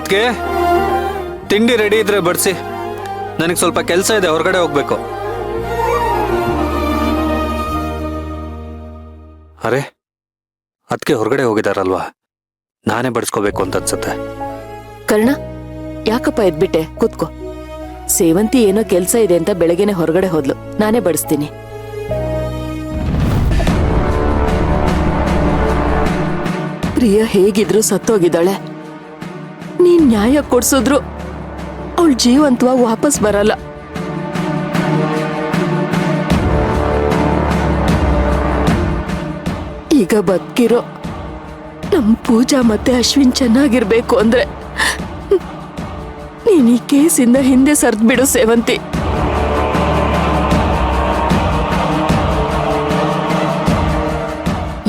ಅದಕ್ಕೆ ತಿಂಡಿ ರೆಡಿ ಇದ್ರೆ ಬಡಿಸಿ. ನನಗೆ ಸ್ವಲ್ಪ ಕೆಲಸ ಇದೆ, ಹೊರಗಡೆ ಹೋಗ್ಬೇಕು. ಅರೆ, ಅದಕ್ಕೆ ಹೊರಗಡೆ ಹೋಗಿದಾರಲ್ವಾ, ನಾನೇ ಬಡಿಸ್ಕೋಬೇಕು ಅಂತ ಅನ್ಸುತ್ತೆ. ಕರ್ಣ, ಯಾಕಪ್ಪ ಎದ್ಬಿಟ್ಟೆ? ಕೂತ್ಕೋ. ಸೇವಂತಿ ಏನೋ ಕೆಲ್ಸ ಇದೆ ಅಂತ ಬೆಳಗ್ಗೆನೆ ಹೊರಗಡೆ ಹೋದ್ಲು, ನಾನೇ ಬಡಿಸ್ತೀನಿ. ಪ್ರಿಯ ಹೇಗಿದ್ರು ಸತ್ತೋಗಿದ್ದಾಳೆ. ನೀನ್ ನ್ಯಾಯ ಕೊಡ್ಸಿದ್ರು ಅವಳು ಜೀವಂತವಾಗಿ ವಾಪಸ್ ಬರಲ್ಲ. ಈಗ ಬದುಕಿರೋ ನಮ್ ಪೂಜಾ ಮತ್ತೆ ಅಶ್ವಿನ್ ಚೆನ್ನಾಗಿರ್ಬೇಕು ಅಂದ್ರೆ ನೀನ್ ಈ ಕೇಸಿಂದ ಹಿಂದೆ ಸರ್ದ್ಬಿಡು ಸೇವಂತಿ.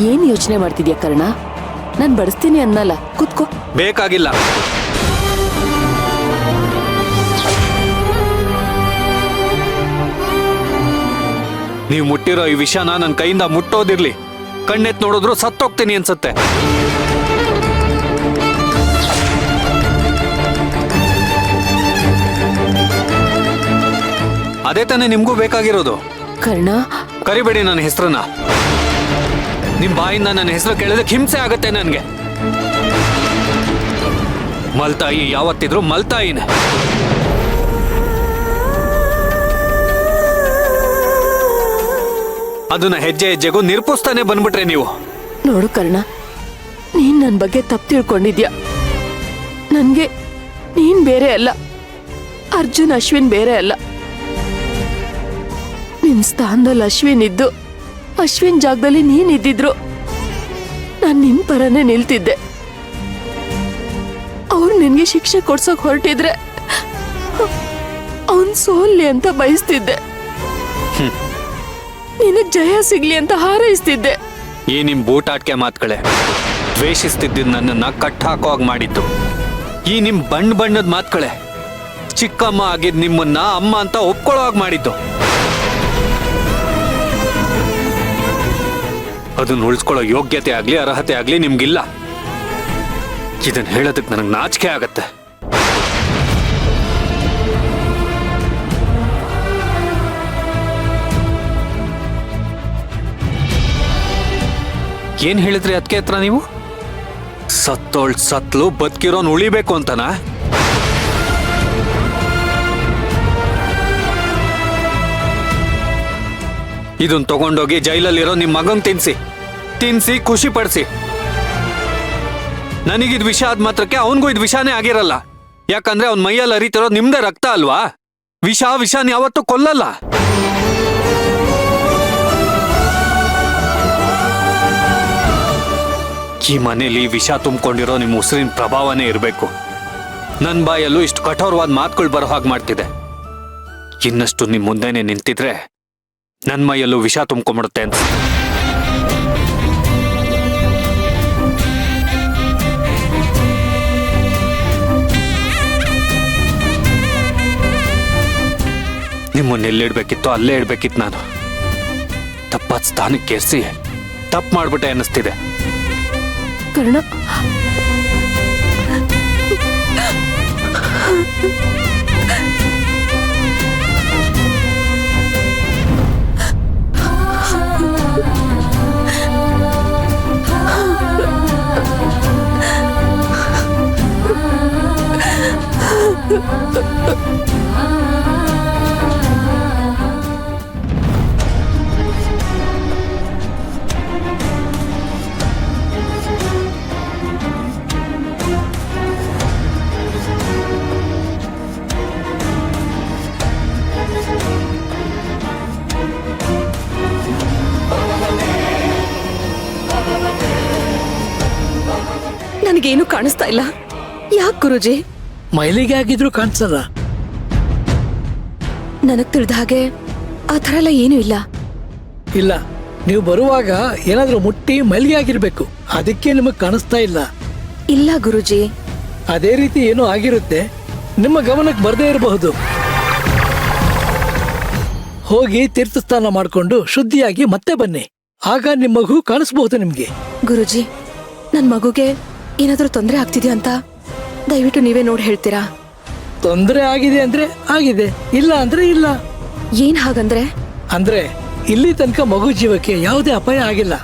ಏನ್ ಯೋಚನೆ ಮಾಡ್ತಿದ್ಯಾ ಕರ್ಣ? ನಾನ್ ಬಡಿಸ್ತೀನಿ ಅನ್ನಲ್ಲ, ಕೂತ್ಕೋ. ಬೇಕಾಗಿಲ್ಲ. ನೀವು ಮುಟ್ಟಿರೋ ಈ ವಿಷಯನ ನನ್ನ ಕೈಯಿಂದ ಮುಟ್ಟೋದಿರ್ಲಿ, ಕಣ್ಣೆತ್ ನೋಡಿದ್ರು ಸತ್ತೋಗ್ತೀನಿ ಅನ್ಸುತ್ತೆ. ಅದೇ ತಾನೇ ನಿಮ್ಗೂ ಬೇಕಾಗಿರೋದು. ಕರ್ಣ, ಕರಿಬೇಡಿ ನನ್ನ ಹೆಸರನ್ನ. ನಿಮ್ ಬಾಯಿಂದ ನನ್ನ ಹೆಸರು ಕೇಳಿದಕ್ಕೆ ಹಿಂಸೆ ಆಗತ್ತೆ ನನ್ಗೆ. ಮಲ್ತಾಯಿ ಯಾವತ್ತಿದ್ರು ಮಲ್ತಾಯಿನೇ. ಅದನ್ನ ಹೆಜ್ಜೆ ಹೆಜ್ಜೆಗೂ ನಿರ್ಪುಸ್ತಾನೆ ಬಂದ್ಬಿಟ್ರೆ ನೀವು. ನೋಡು ಕರ್ಣ, ನೀನ್ ನನ್ ಬಗ್ಗೆ ತಪ್ಪು ತಿಳ್ಕೊಂಡಿದ್ಯಾ. ನನ್ಗೆ ನೀನ್ ಬೇರೆ ಅಲ್ಲ, ಅರ್ಜುನ್ ಅಶ್ವಿನ್ ಬೇರೆ ಅಲ್ಲ. ನಿನ್ ಸ್ಥಾನದಲ್ಲಿ ಅಶ್ವಿನ್ ಇದ್ದು ಅಶ್ವಿನ್ ಜಾಗದಲ್ಲಿ ನೀನ್ ಇದ್ದಿದ್ರು ನಾನ್ ನಿನ್ ಪರನೇ ನಿಲ್ತಿದ್ದೆ. ಅವ್ರು ನಿನ್ಗೆ ಶಿಕ್ಷೆ ಕೊಡ್ಸೋಕ್ ಹೊರಟಿದ್ರೆ ಅವನ್ ಸೋಲ್ಲಿ ಅಂತ ಬಯಸ್ತಿದ್ದೆ. ನಿನಗ್ ಜಯ ಸಿಗ್ಲಿ ಅಂತ ಹಾರೈಸ್ತಿದ್ದೆ. ಈ ನಿಮ್ ಬೂಟಾಟ್ಕೆ ಮಾತುಗಳೇ ದ್ವೇಷಿಸ್ತಿದ್ದ ನನ್ನನ್ನ ಕಟ್ ಹಾಕುವಾಗ ಮಾಡಿದ್ದು. ಈ ನಿಮ್ ಬಣ್ಣದ ಮಾತುಗಳೇ ಚಿಕ್ಕಮ್ಮ ಆಗಿದ್ ನಿಮ್ಮನ್ನ ಅಮ್ಮ ಅಂತ ಒಪ್ಕೊಳ್ಳೋವಾಗ ಮಾಡಿದ್ದು. ಅದನ್ನ ಉಳಿಸ್ಕೊಳ್ಳೋ ಯೋಗ್ಯತೆ ಆಗ್ಲಿ ಅರ್ಹತೆ ಆಗ್ಲಿ ನಿಮ್ಗಿಲ್ಲ. ಇದನ್ನ ಹೇಳೋದಕ್ಕೆ ನನಗೆ ನಾಚಿಕೆ ಆಗತ್ತೆ. ಏನ್ ಹೇಳಿದ್ರಿ ಅದಕ್ಕೆ ಹತ್ರ ನೀವು? ಸತ್ಲು ಬದುಕಿರೋನ್ ಉಳಿಬೇಕು ಅಂತನಾ? ಇದನ್ ತಗೊಂಡೋಗಿ ಜೈಲಲ್ಲಿರೋ ನಿಮ್ ಮಗನ್ ತಿನ್ಸಿ ಖುಷಿ ಪಡಿಸಿ. ನನಗಿದ್ ವಿಷ ಆದ ಮಾತ್ರಕ್ಕೆ ಅವನ್ಗೂ ಇದು ವಿಷಾನೇ ಆಗಿರಲ್ಲ. ಯಾಕಂದ್ರೆ ಅವ್ನ ಮೈಯಲ್ಲಿ ಹರಿತಿರೋ ನಿಮ್ದೇ ರಕ್ತ ಅಲ್ವಾ? ವಿಷಾನ್ ಯಾವತ್ತೂ ಕೊಲ್ಲಲ್ಲ. ಈ ಮನೇಲಿ ವಿಷ ತುಂಬಿಕೊಂಡಿರೋ ನಿಮ್ ಉಸಿರಿನ ಪ್ರಭಾವನೇ ಇರಬೇಕು. ನನ್ ಬಾಯಲ್ಲೂ ಇಷ್ಟು ಕಠೋರವಾದ ಮಾತುಗಳು ಬರೋ ಹಾಗೆ ಮಾಡ್ತಿದೆ. ಇನ್ನಷ್ಟು ನಿಮ್ ಮುಂದೆನೆ ನಿಂತಿದ್ರೆ ನನ್ ಮೈಯಲ್ಲೂ ವಿಷ ತುಂಬ್ಕೊಂಡ್ಬಿಡುತ್ತೆ ಅಂತ. ನಿಮ್ಮನ್ನ ಎಲ್ಲಿಡ್ಬೇಕಿತ್ತು ಅಲ್ಲೇ ಇಡ್ಬೇಕಿತ್ತು. ನಾನು ತಪ್ಪಾದ ಸ್ಥಾನಕ್ಕೆ ಏರಿಸಿ ತಪ್ಪು ಮಾಡ್ಬಿಟ್ಟೆ ಅನ್ನಿಸ್ತಿದೆ. ಕರ್ಣ, ನನಗೇನು ಕಾಣಿಸ್ತಾ ಇಲ್ಲ. ಯಾಕೆ ಗುರುಜಿ? ಮೈಲಿಗೆ ಆಗಿದ್ರು ಕಾಣಿಸಲ್ಲ. ನನಗ್ ತಿಳಿದ ಹಾಗೆ ಆ ಥರ ಎಲ್ಲ ಏನೂ ಇಲ್ಲ. ಇಲ್ಲ, ನೀವು ಬರುವಾಗ ಏನಾದ್ರೂ ಮುಟ್ಟಿ ಮೈಲಿಗೆ ಆಗಿರ್ಬೇಕು, ಅದಕ್ಕೆ ನಿಮಗ್ ಕಾಣಿಸ್ತಾ ಇಲ್ಲ. ಇಲ್ಲ ಗುರುಜಿ, ಅದೇ ರೀತಿ ಏನೋ ಆಗಿರುತ್ತೆ, ನಿಮ್ಮ ಗಮನಕ್ಕೆ ಬರದೇ ಇರಬಹುದು. ಹೋಗಿ ತೀರ್ಥಸ್ನಾನ ಮಾಡ್ಕೊಂಡು ಶುದ್ಧಿಯಾಗಿ ಮತ್ತೆ ಬನ್ನಿ, ಆಗ ನಿಮ್ಮ ಮಗು ಕಾಣಿಸ್ಬಹುದು ನಿಮ್ಗೆ. ಗುರುಜಿ, ನನ್ ಮಗುಗೆ ಏನಾದ್ರೂ ತೊಂದರೆ ಆಗ್ತಿದ್ಯಾ ಅಂತ ದಯವಿಟ್ಟು ನೀವೇ ನೋಡಿ ಹೇಳ್ತೀರಾ? ತೊಂದರೆ ಆಗಿದೆ ಅಂದ್ರೆ ಆಗಿದೆ, ಇಲ್ಲ ಅಂದ್ರೆ ಇಲ್ಲ. ಏನ್ ಹಾಗಂದ್ರೆ? ಅಂದ್ರೆ ಇಲ್ಲಿ ತನಕ ಮಗು ಜೀವಕ್ಕೆ ಯಾವುದೇ ಅಪಾಯ ಆಗಿಲ್ಲ,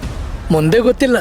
ಮುಂದೆ ಗೊತ್ತಿಲ್ಲ.